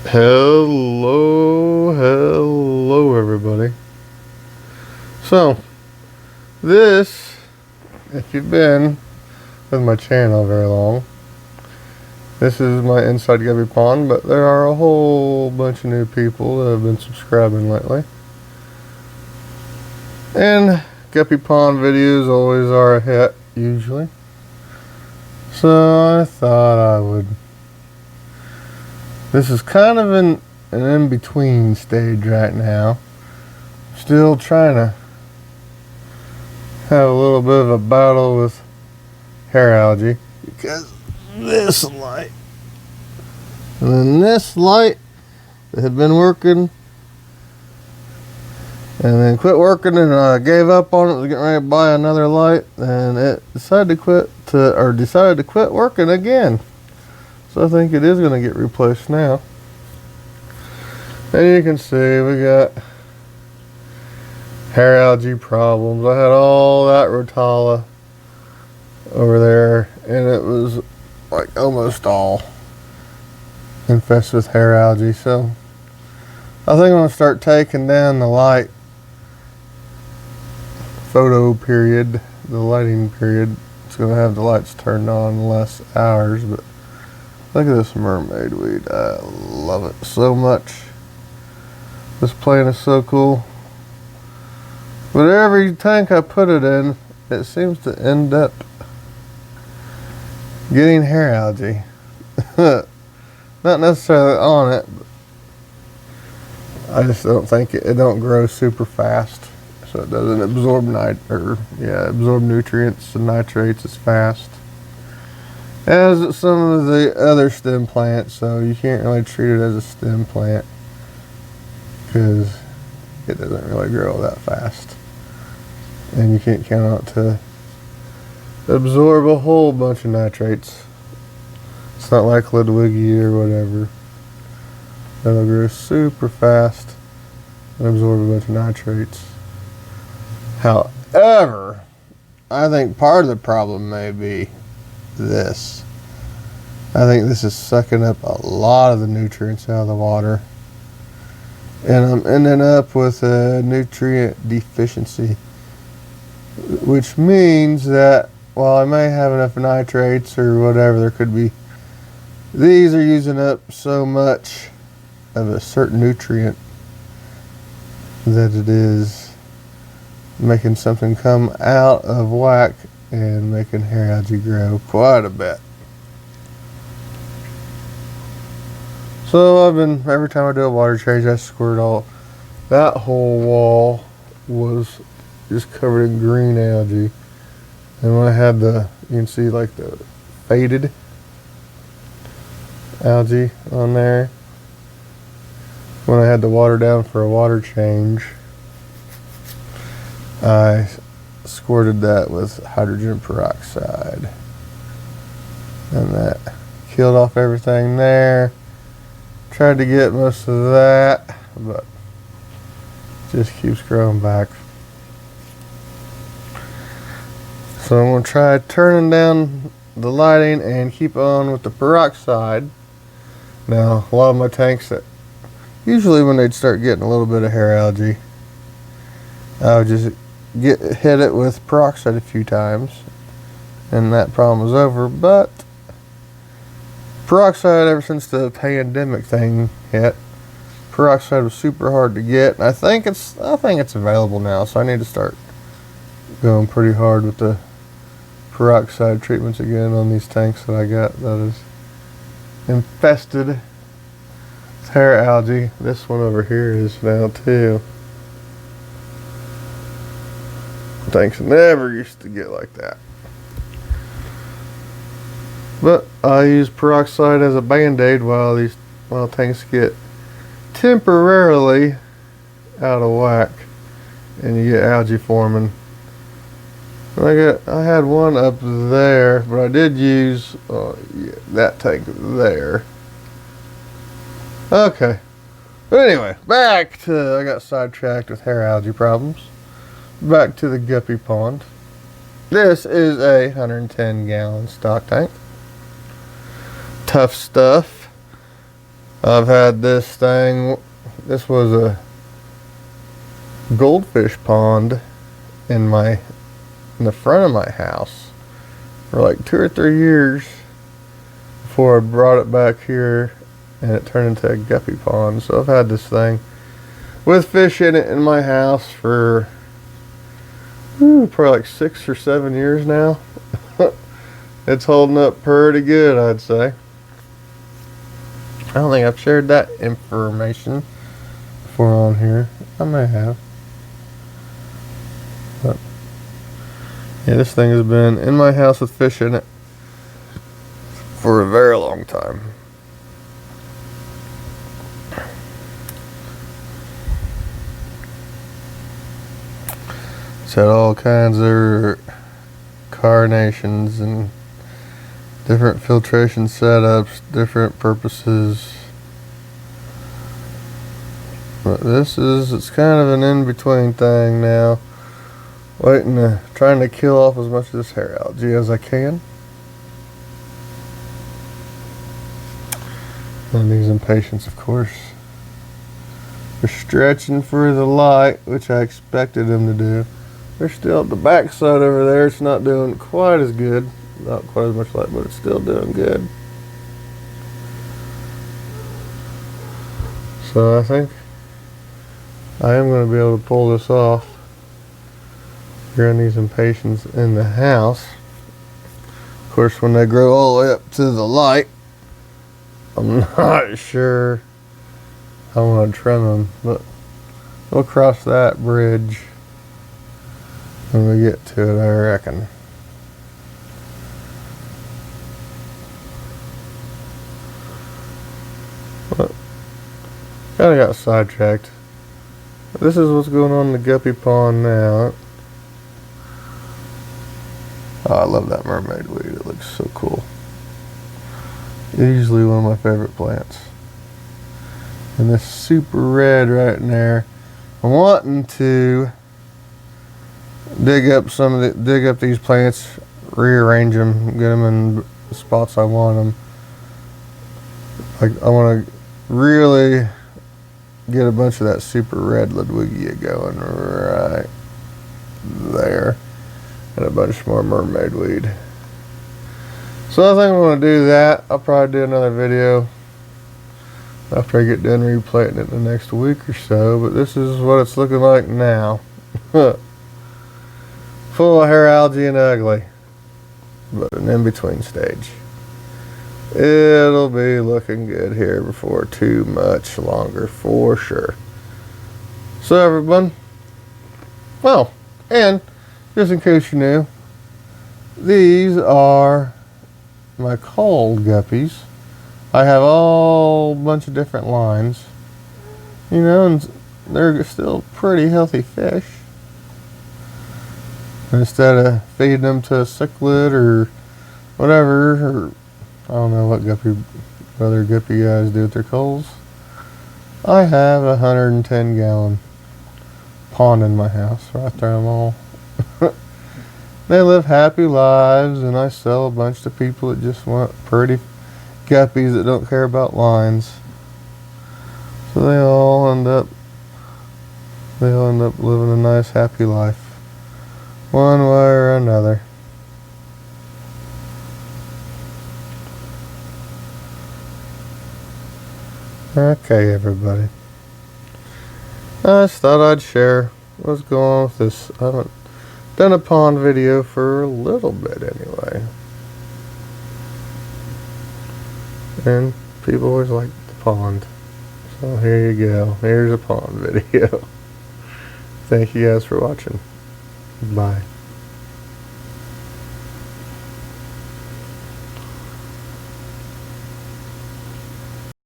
Hello everybody. So this, if you've been with my channel very long, this is my inside Guppy pond, but there are a whole bunch of new people that have been subscribing lately, and Guppy pond videos always are a hit usually, so I thought I would. This is kind of an in-between stage right now. Still trying to have a little bit of a battle with hair algae because this light and then this light that had been working and then quit working, and I gave up on it. Was getting ready to buy another light, and it decided to quit working again. So I think it is going to get replaced now. And you can see we got hair algae problems. I had all that rotala over there, and it was like almost all infested with hair algae. So I think I'm going to start taking down the light photo period, the lighting period. It's going to have the lights turned on less hours, but look at this mermaid weed. I love it so much. This plant is so cool. But every tank I put it in, it seems to end up getting hair algae. Not necessarily on it, but I just don't think it don't grow super fast. So it doesn't absorb absorb nutrients and nitrates as fast as some of the other stem plants, so you can't really treat it as a stem plant because it doesn't really grow that fast, and you can't count on it to absorb a whole bunch of nitrates. It's not like Ludwigi or whatever. It'll grow super fast and absorb a bunch of nitrates. However, I think part of the problem may be this. I think this is sucking up a lot of the nutrients out of the water, and I'm ending up with a nutrient deficiency, which means that while I may have enough nitrates or whatever there could be, these are using up so much of a certain nutrient that it is making something come out of whack and making hair algae grow quite a bit. So every time I do a water change, I squirt all, that whole wall was just covered in green algae. And when I had you can see like the faded algae on there. When I had the water down for a water change, I squirted that with hydrogen peroxide, and that killed off everything there. Tried to get most of that, but it just keeps growing back. So I'm going to try turning down the lighting and keep on with the peroxide. Now, a lot of my tanks, that usually when they'd start getting a little bit of hair algae, I would just hit it with peroxide a few times, and that problem was over. But peroxide, ever since the pandemic thing hit, peroxide was super hard to get. I think it's available now, so I need to start going pretty hard with the peroxide treatments again on these tanks that I got that is infested with hair algae. This one over here is now too. Tanks never used to get like that. But I use peroxide as a band-aid while tanks get temporarily out of whack and you get algae forming. I had one up there, but I did use that tank there. Okay. But anyway, I got sidetracked with hair algae problems. Back to the Guppy pond. This is a 110 gallon stock tank. Tough stuff. I've had this thing. This was a goldfish pond in the front of my house for like 2 or 3 years before I brought it back here, and it turned into a guppy pond. So I've had this thing with fish in it in my house for probably like 6 or 7 years now. It's holding up pretty good, I'd say. I don't think I've shared that information before on here. I may have. But yeah, this thing has been in my house with fish in it for a very long time. It's had all kinds of carnations and different filtration setups, different purposes. But it's kind of an in-between thing now. Trying to kill off as much of this hair algae as I can. And these impatiens, of course, are stretching for the light, which I expected them to do. They're still at the back side over there. It's not doing quite as good. Not quite as much light, but it's still doing good. So I think I am going to be able to pull this off. Growing these impatiens in the house. Of course, when they grow all the way up to the light, I'm not sure I want to trim them, but we'll cross that bridge when we get to it, I reckon. But kind of got sidetracked. This is what's going on in the guppy pond now. Oh, I love that mermaid weed. It looks so cool. Usually one of my favorite plants. And this super red right in there. I'm wanting to dig up these plants, rearrange them, get them in the spots I want them. Like I want to really get a bunch of that super red Ludwigia going right there, and a bunch more mermaid weed. So I think I'm going to do that. I'll probably do another video after I get done replanting it in the next week or so, but this is what it's looking like now. Full of hair algae and ugly, but an in-between stage. It'll be looking good here before too much longer, for sure. So everyone, well, and just in case you knew, these are my cold guppies. I have all bunch of different lines, you know, and they're still pretty healthy fish. Instead of feeding them to a cichlid or whatever, or I don't know what other guppy guys do with their coals. I have a 110-gallon pond in my house where I throw them all. They live happy lives, and I sell a bunch to people that just want pretty guppies that don't care about lines. So they all end up living a nice happy life, one way or another. Okay, everybody. I just thought I'd share what's going on with this. I haven't done a pond video for a little bit anyway. And people always like the pond. So here you go. Here's a pond video. Thank you guys for watching. Bye.